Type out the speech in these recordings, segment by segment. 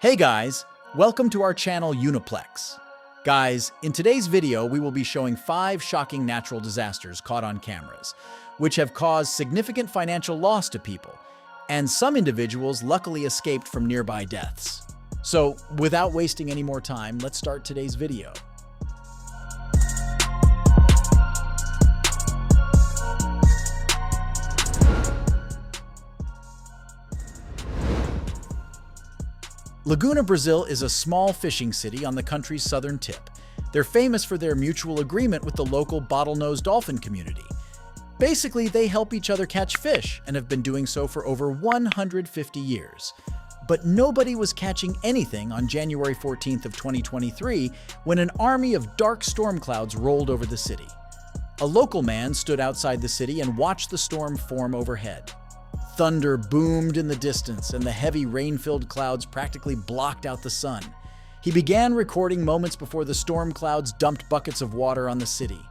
Hey guys, welcome to our channel Uniplex. Guys, in today's video we will be showing 5 shocking natural disasters caught on cameras, which have caused significant financial loss to people, and some individuals luckily escaped from nearby deaths. So, without wasting any more time, let's start today's video. Laguna, Brazil is a small fishing city on the country's southern tip. They're famous for their mutual agreement with the local bottlenose dolphin community. Basically, they help each other catch fish and have been doing so for over 150 years. But nobody was catching anything on January 14th of 2023 when an army of dark storm clouds rolled over the city. A local man stood outside the city and watched the storm form overhead. Thunder boomed in the distance, and the heavy rain-filled clouds practically blocked out the sun. He began recording moments before the storm clouds dumped buckets of water on the city.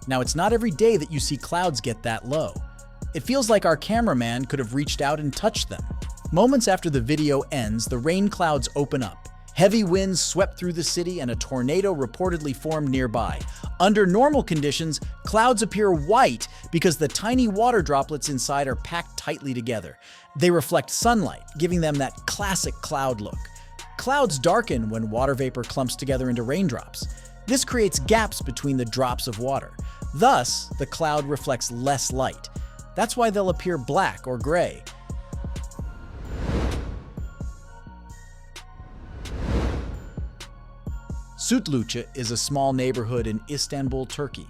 Now, it's not every day that you see clouds get that low. It feels like our cameraman could have reached out and touched them. Moments after the video ends, the rain clouds open up. Heavy winds swept through the city and a tornado reportedly formed nearby. Under normal conditions, clouds appear white because the tiny water droplets inside are packed tightly together. They reflect sunlight, giving them that classic cloud look. Clouds darken when water vapor clumps together into raindrops. This creates gaps between the drops of water. Thus, the cloud reflects less light. That's why they'll appear black or gray. Sütlüce is a small neighborhood in Istanbul, Turkey.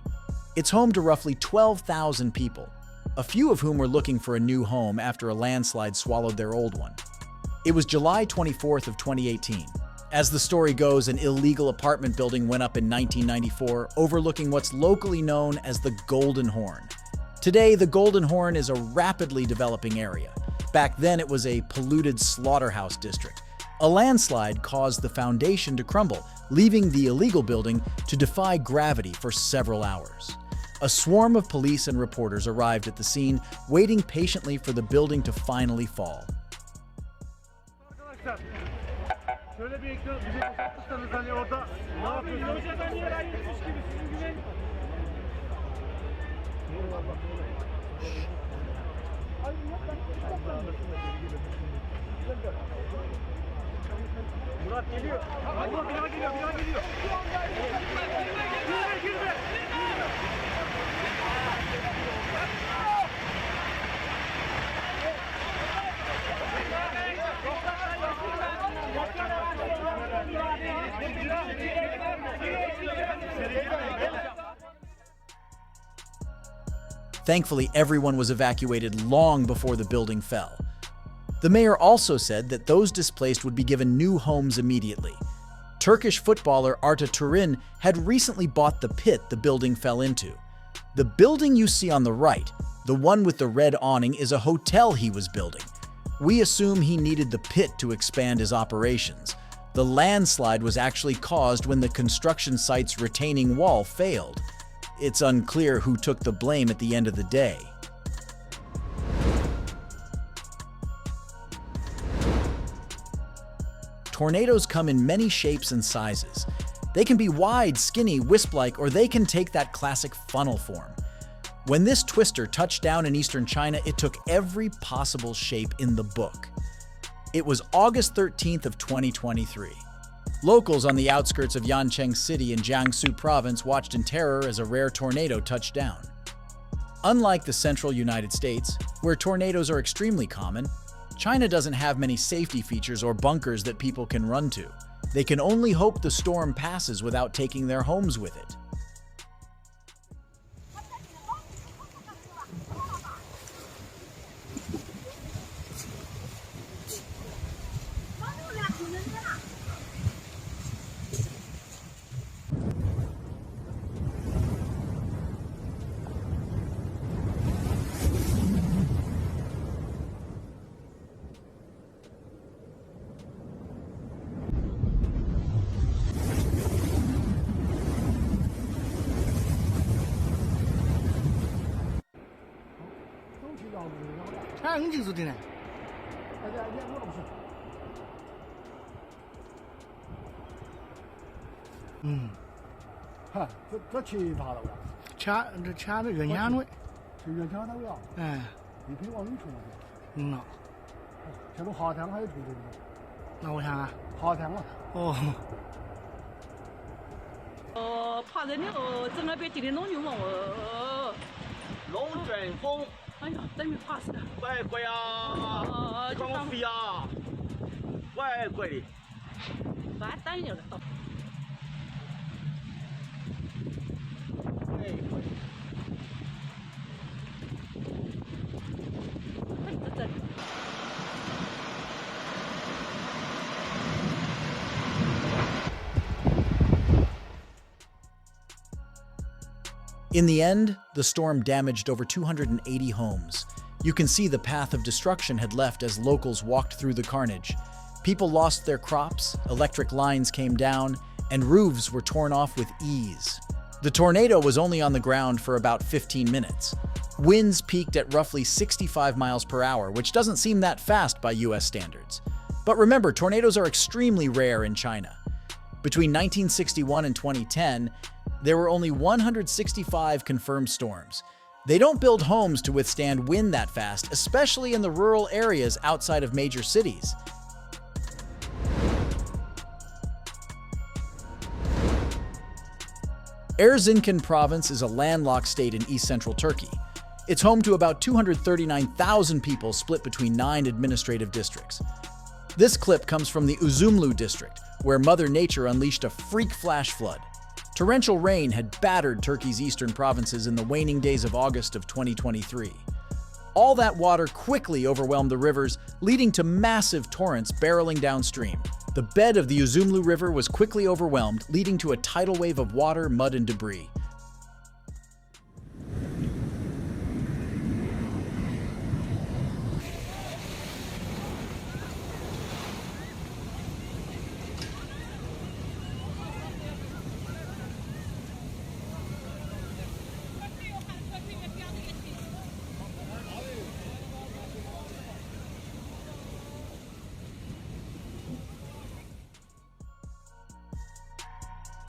It's home to roughly 12,000 people, a few of whom were looking for a new home after a landslide swallowed their old one. It was July 24th of 2018. As the story goes, an illegal apartment building went up in 1994, overlooking what's locally known as the Golden Horn. Today, the Golden Horn is a rapidly developing area. Back then, it was a polluted slaughterhouse district. A landslide caused the foundation to crumble, leaving the illegal building to defy gravity for several hours. A swarm of police and reporters arrived at the scene, waiting patiently for the building to finally fall. Şöyle bir ekran bize bakmışsanız hani orada ne yapıyorsunuz? Hocadan yer ayrılmış gibi sizin güven. Murat geliyor. Allah bina geliyor, bina geliyor. Girme, girme. Thankfully, everyone was evacuated long before the building fell. The mayor also said that those displaced would be given new homes immediately. Turkish footballer Arda Turan had recently bought the pit the building fell into. The building you see on the right, the one with the red awning, is a hotel he was building. We assume he needed the pit to expand his operations. The landslide was actually caused when the construction site's retaining wall failed. It's unclear who took the blame at the end of the day. Tornadoes come in many shapes and sizes. They can be wide, skinny, wisp-like, or they can take that classic funnel form. When this twister touched down in eastern China, it took every possible shape in the book. It was August 13th of 2023. Locals on the outskirts of Yancheng City in Jiangsu Province watched in terror as a rare tornado touched down. Unlike the central United States, where tornadoes are extremely common, China doesn't have many safety features or bunkers that people can run to. They can only hope the storm passes without taking their homes with it.这去爬了呀？掐的原腔的，就原腔那个呀？哎，你可以往里冲啊！嗯，这都下趟还有冲的。那我想啊，下趟了。哦。爬人的整那边地的龙牛嘛龙卷风。哎呀，等于爬死了。外国呀，光飞呀，外国的。完蛋了都。In the end, the storm damaged over 280 homes. You can see the path of destruction had left as locals walked through the carnage. People lost their crops, electric lines came down, and roofs were torn off with ease. The tornado was only on the ground for about 15 minutes. Winds peaked at roughly 65 miles per hour, which doesn't seem that fast by US standards. But remember, tornadoes are extremely rare in China. Between 1961 and 2010, there were only 165 confirmed storms. They don't build homes to withstand wind that fast, especially in the rural areas outside of major cities. Erzincan province is a landlocked state in east-central Turkey. It's home to about 239,000 people split between 9 administrative districts. This clip comes from the Uzumlu district, where Mother Nature unleashed a freak flash flood. Torrential rain had battered Turkey's eastern provinces in the waning days of August of 2023. All that water quickly overwhelmed the rivers, leading to massive torrents barreling downstream. The bed of the Uzumlu River was quickly overwhelmed, leading to a tidal wave of water, mud, and debris.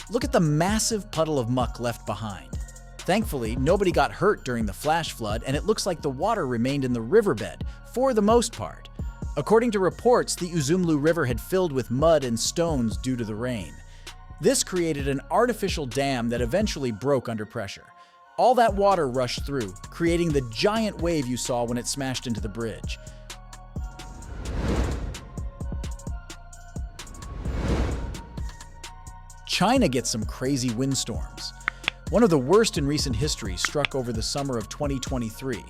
Look at the massive puddle of muck left behind. Thankfully, nobody got hurt during the flash flood, and it looks like the water remained in the riverbed for the most part. According to reports, the Uzumlu River had filled with mud and stones due to the rain. This created an artificial dam that eventually broke under pressure. All that water rushed through, creating the giant wave you saw when it smashed into the bridge. China gets some crazy windstorms. One of the worst in recent history struck over the summer of 2023.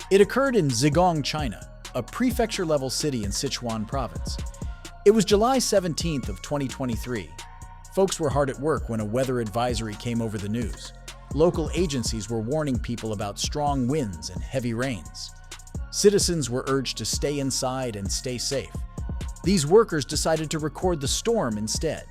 It occurred in Zhejiang, China, a prefecture-level city in Sichuan province. It was July 17th of 2023. Folks were hard at work when a weather advisory came over the news. Local agencies were warning people about strong winds and heavy rains. Citizens were urged to stay inside and stay safe. These workers decided to record the storm instead.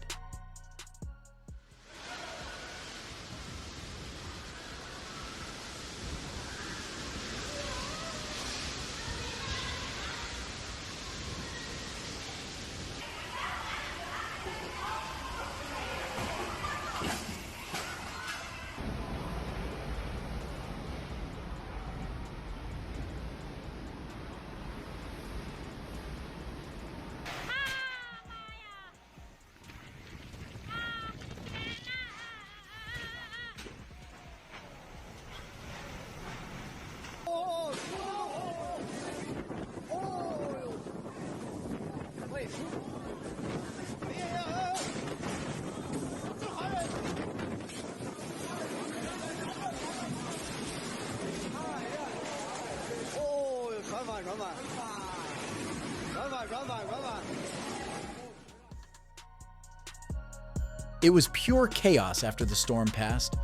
It was pure chaos after the storm passed.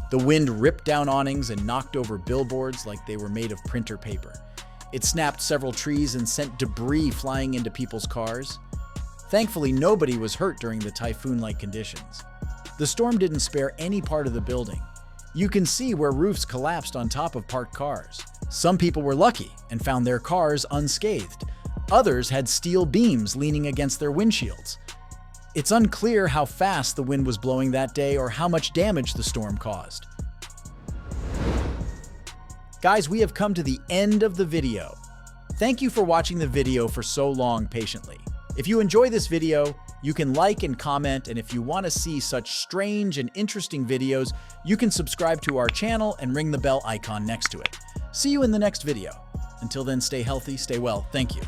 The wind ripped down awnings and knocked over billboards like they were made of printer paper. It snapped several trees and sent debris flying into people's cars. Thankfully, nobody was hurt during the typhoon-like conditions. The storm didn't spare any part of the building. You can see where roofs collapsed on top of parked cars. Some people were lucky and found their cars unscathed. Others had steel beams leaning against their windshields. It's unclear how fast the wind was blowing that day or how much damage the storm caused. Guys, we have come to the end of the video. Thank you for watching the video for so long patiently. If you enjoy this video, you can like and comment, and if you want to see such strange and interesting videos, you can subscribe to our channel and ring the bell icon next to it. See you in the next video. Until then, stay healthy, stay well. Thank you.